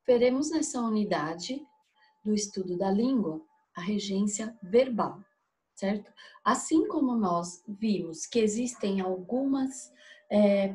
Veremos nessa unidade do estudo da língua a regência verbal, certo? Assim como nós vimos que existem algumas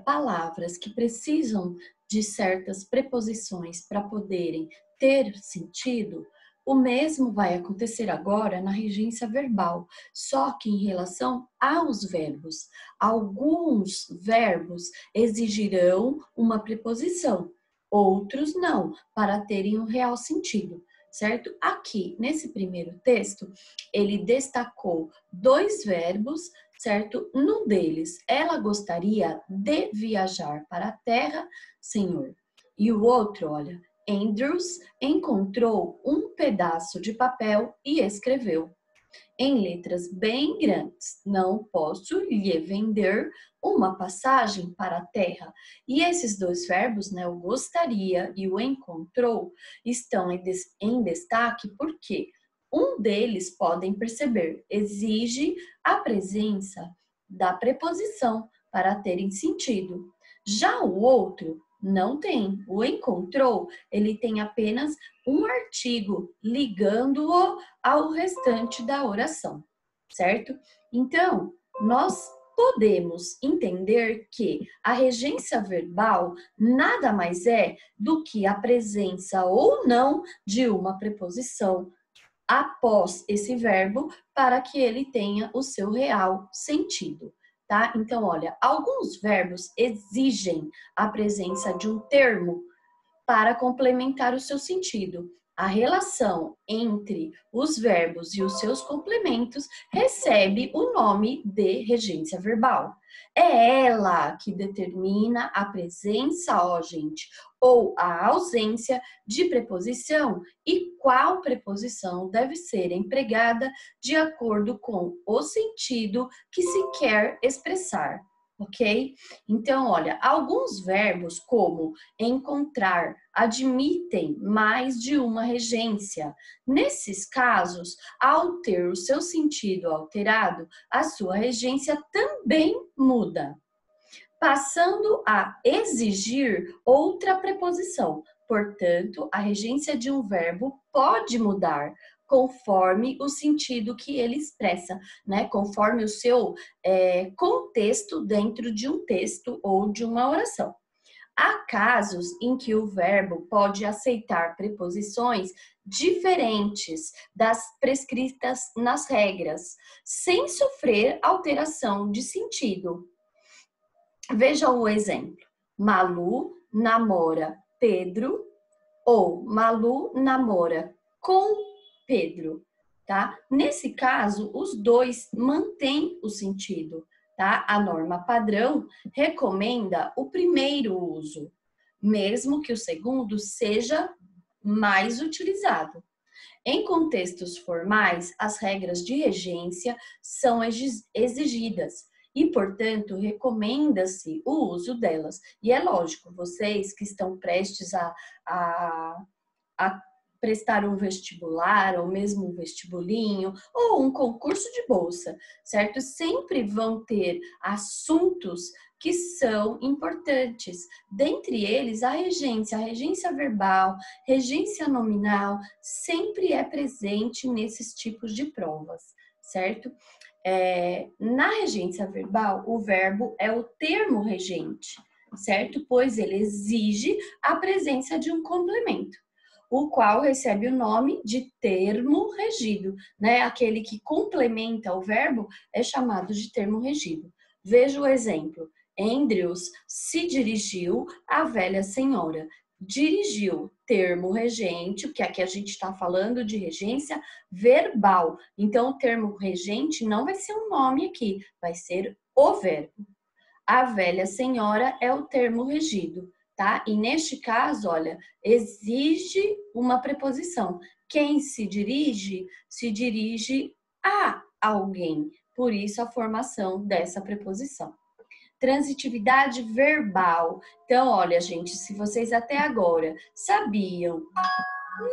palavras que precisam de certas preposições para poderem ter sentido, o mesmo vai acontecer agora na regência verbal, só que em relação aos verbos. Alguns verbos exigirão uma preposição, outros não, para terem um real sentido, certo? Aqui, nesse primeiro texto, ele destacou dois verbos, certo? Num deles, ela gostaria de viajar para a terra, Senhor. E o outro, olha, Andrews encontrou um pedaço de papel e escreveu em letras bem grandes: não posso lhe vender uma passagem para a terra. E esses dois verbos, né, o gostaria e o encontrou, estão em destaque porque um deles, podem perceber, exige a presença da preposição para terem sentido. Já o outro não tem. O encontrou, ele tem apenas um artigo ligando-o ao restante da oração, certo? Então, nós podemos entender que a regência verbal nada mais é do que a presença ou não de uma preposição após esse verbo para que ele tenha o seu real sentido, tá? Então, olha, alguns verbos exigem a presença de um termo para complementar o seu sentido. A relação entre os verbos e os seus complementos recebe o nome de regência verbal. É ela que determina a presença, ó gente, ou a ausência de preposição e qual preposição deve ser empregada de acordo com o sentido que se quer expressar, ok? Então, olha, alguns verbos como encontrar admitem mais de uma regência. Nesses casos, ao ter o seu sentido alterado, a sua regência também muda, passando a exigir outra preposição. Portanto, a regência de um verbo pode mudar conforme o sentido que ele expressa, né? Conforme o seu contexto dentro de um texto ou de uma oração. Há casos em que o verbo pode aceitar preposições diferentes das prescritas nas regras, sem sofrer alteração de sentido. Veja o exemplo: Malu namora Pedro ou Malu namora com Pedro, tá? Nesse caso, os dois mantêm o sentido, tá? A norma padrão recomenda o primeiro uso, mesmo que o segundo seja mais utilizado. Em contextos formais, as regras de regência são exigidas e, portanto, recomenda-se o uso delas. E é lógico, vocês que estão prestes a prestar um vestibular, ou mesmo um vestibulinho, ou um concurso de bolsa, certo? Sempre vão ter assuntos que são importantes. Dentre eles, a regência verbal, regência nominal, sempre é presente nesses tipos de provas, certo? Na regência verbal, o verbo é o termo regente, certo? Pois ele exige a presença de um complemento, o qual recebe o nome de termo regido, né? Aquele que complementa o verbo é chamado de termo regido. Veja o exemplo: Andrews se dirigiu à velha senhora. Dirigiu, termo regente, porque aqui a gente está falando de regência verbal. Então, o termo regente não vai ser um nome aqui, vai ser o verbo. A velha senhora é o termo regido, tá? E neste caso, olha, exige uma preposição. Quem se dirige a alguém. Por isso, a formação dessa preposição. Transitividade verbal. Então, olha, gente, se vocês até agora sabiam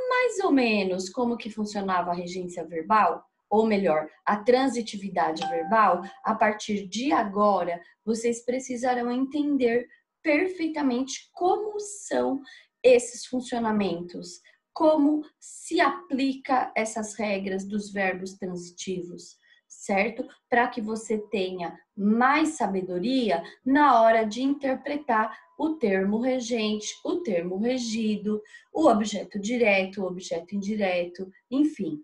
mais ou menos como que funcionava a regência verbal, ou melhor, a transitividade verbal, a partir de agora, vocês precisarão entender perfeitamente como são esses funcionamentos? Como se aplica essas regras dos verbos transitivos, certo? Para que você tenha mais sabedoria na hora de interpretar o termo regente, o termo regido, o objeto direto, o objeto indireto, enfim.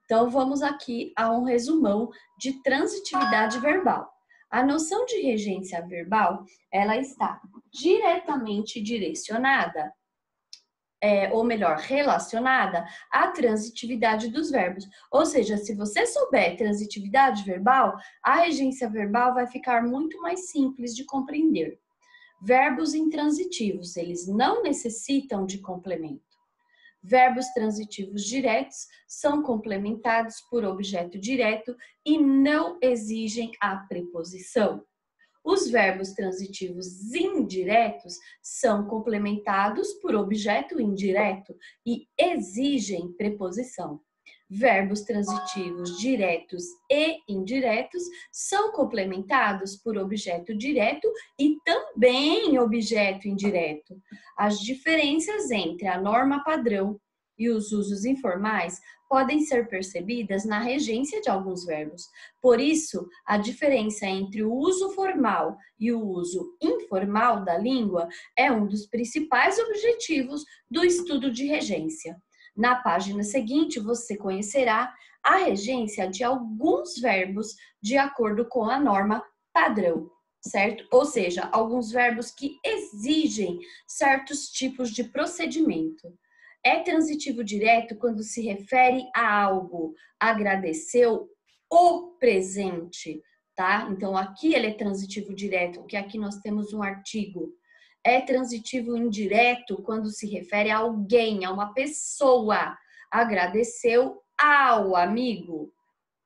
Então, vamos aqui a um resumão de transitividade verbal. A noção de regência verbal, ela está diretamente direcionada, ou melhor, relacionada à transitividade dos verbos. Ou seja, se você souber transitividade verbal, a regência verbal vai ficar muito mais simples de compreender. Verbos intransitivos, eles não necessitam de complemento. Verbos transitivos diretos são complementados por objeto direto e não exigem a preposição. Os verbos transitivos indiretos são complementados por objeto indireto e exigem preposição. Verbos transitivos diretos e indiretos são complementados por objeto direto e também objeto indireto. As diferenças entre a norma padrão e os usos informais podem ser percebidas na regência de alguns verbos. Por isso, a diferença entre o uso formal e o uso informal da língua é um dos principais objetivos do estudo de regência. Na página seguinte, você conhecerá a regência de alguns verbos de acordo com a norma padrão, certo? Ou seja, alguns verbos que exigem certos tipos de procedimento. É transitivo direto quando se refere a algo. Agradeceu o presente, tá? Então, aqui ele é transitivo direto, porque aqui nós temos um artigo. É transitivo indireto quando se refere a alguém, a uma pessoa. Agradeceu ao amigo.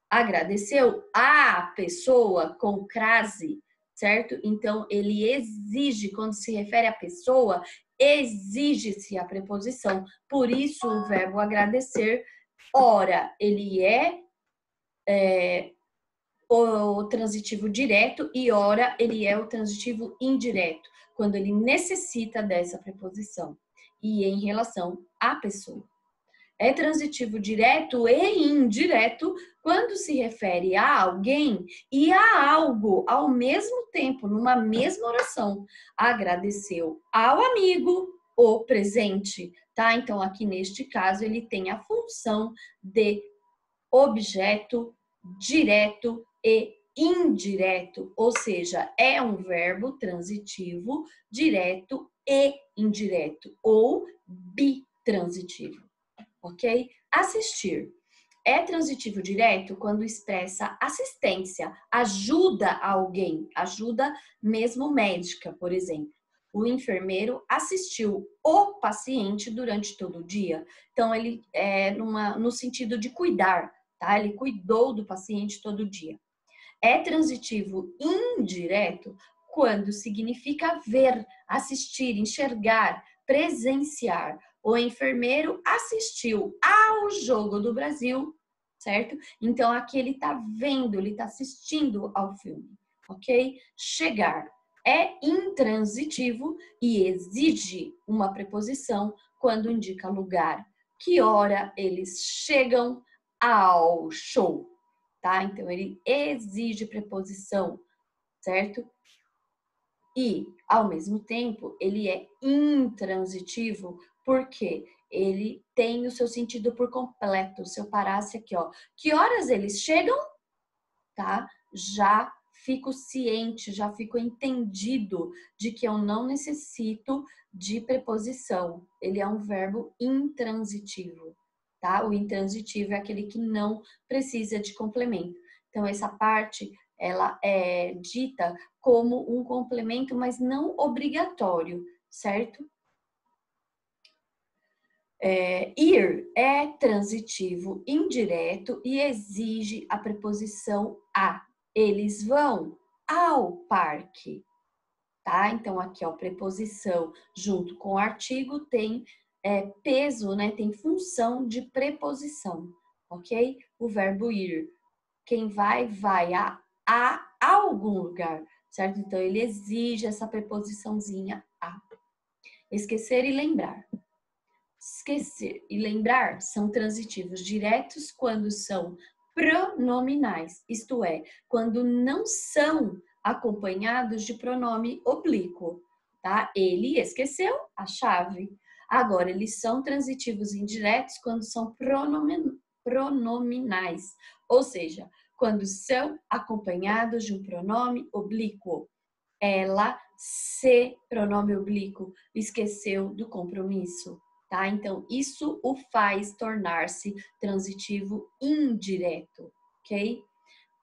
Agradeceu à pessoa com crase, certo? Então, ele exige, quando se refere à pessoa, exige-se a preposição. Por isso, o verbo agradecer, ora, ele é o transitivo direto e ora, ele é o transitivo indireto, quando ele necessita dessa preposição e em relação à pessoa. É transitivo direto e indireto quando se refere a alguém e a algo ao mesmo tempo, numa mesma oração. Agradeceu ao amigo o presente, tá? Então, aqui neste caso, ele tem a função de objeto direto e indireto, ou seja, é um verbo transitivo direto e indireto, ou bitransitivo. Ok? Assistir. É transitivo direto quando expressa assistência, ajuda a alguém, ajuda mesmo médica, por exemplo. O enfermeiro assistiu o paciente durante todo o dia. Então, ele é no sentido de cuidar, tá? Ele cuidou do paciente todo dia. É transitivo indireto quando significa ver, assistir, enxergar, presenciar. O enfermeiro assistiu ao jogo do Brasil, certo? Então, aqui ele está vendo, ele está assistindo ao filme, ok? Chegar é intransitivo e exige uma preposição quando indica lugar. Que hora eles chegam ao show, tá? Então, ele exige preposição, certo? E, ao mesmo tempo, ele é intransitivo porque ele tem o seu sentido por completo. Se eu parasse aqui, ó, que horas eles chegam, tá? Já fico ciente, já fico entendido de que eu não necessito de preposição. Ele é um verbo intransitivo, tá? O intransitivo é aquele que não precisa de complemento. Então, essa parte, ela é dita como um complemento, mas não obrigatório, certo? Ir é transitivo indireto e exige a preposição a. Eles vão ao parque, tá? Então, aqui, ó, preposição junto com o artigo tem peso, né? Tem função de preposição, ok? O verbo ir. Quem vai, vai a algum lugar, certo? Então, ele exige essa preposiçãozinha a. Esquecer e lembrar. esquecer e lembrar são transitivos diretos quando são pronominais, isto é, quando não são acompanhados de pronome oblíquo, tá? Ele esqueceu a chave. Agora, eles são transitivos indiretos quando são pronominais, ou seja, quando são acompanhados de um pronome oblíquo. Ela, se pronome oblíquo, esqueceu do compromisso, tá? Então, isso o faz tornar-se transitivo indireto, ok?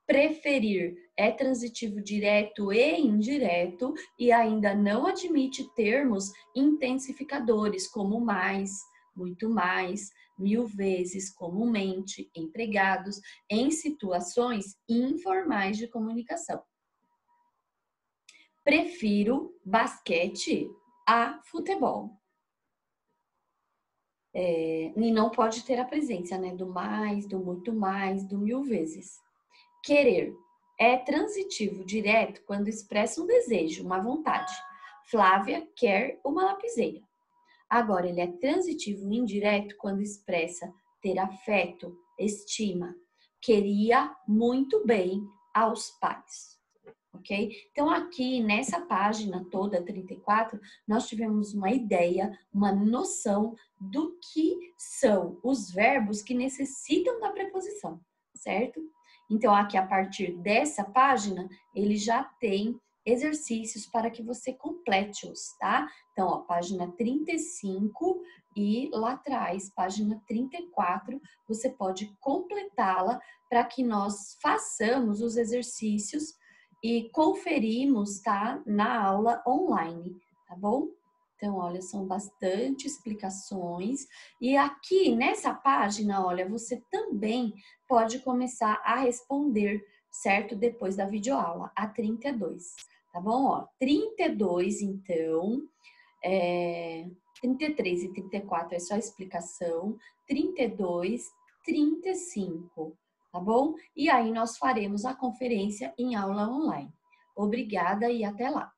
Preferir é transitivo direto e indireto e ainda não admite termos intensificadores como mais, muito mais, mil vezes, comumente, empregados em situações informais de comunicação. Prefiro basquete a futebol. E não pode ter a presença, né, do mais, do muito mais, do mil vezes. Querer é transitivo direto quando expressa um desejo, uma vontade. Flávia quer uma lapiseira. Agora, ele é transitivo indireto quando expressa ter afeto, estima. Queria muito bem aos pais. Ok? Então, aqui nessa página toda, 34, nós tivemos uma ideia, uma noção do que são os verbos que necessitam da preposição, certo? Então, aqui a partir dessa página, ele já tem exercícios para que você complete-os, tá? Então, ó, página 35 e lá atrás, página 34, você pode completá-la para que nós façamos os exercícios e conferimos, tá? Na aula online, tá bom? Então, olha, são bastante explicações. E aqui nessa página, olha, você também pode começar a responder, certo? Depois da videoaula, a 32, tá bom? Ó, 32, então, 33 e 34 é só explicação, 32, 35, tá bom? E aí nós faremos a conferência em aula online. Obrigada e até lá!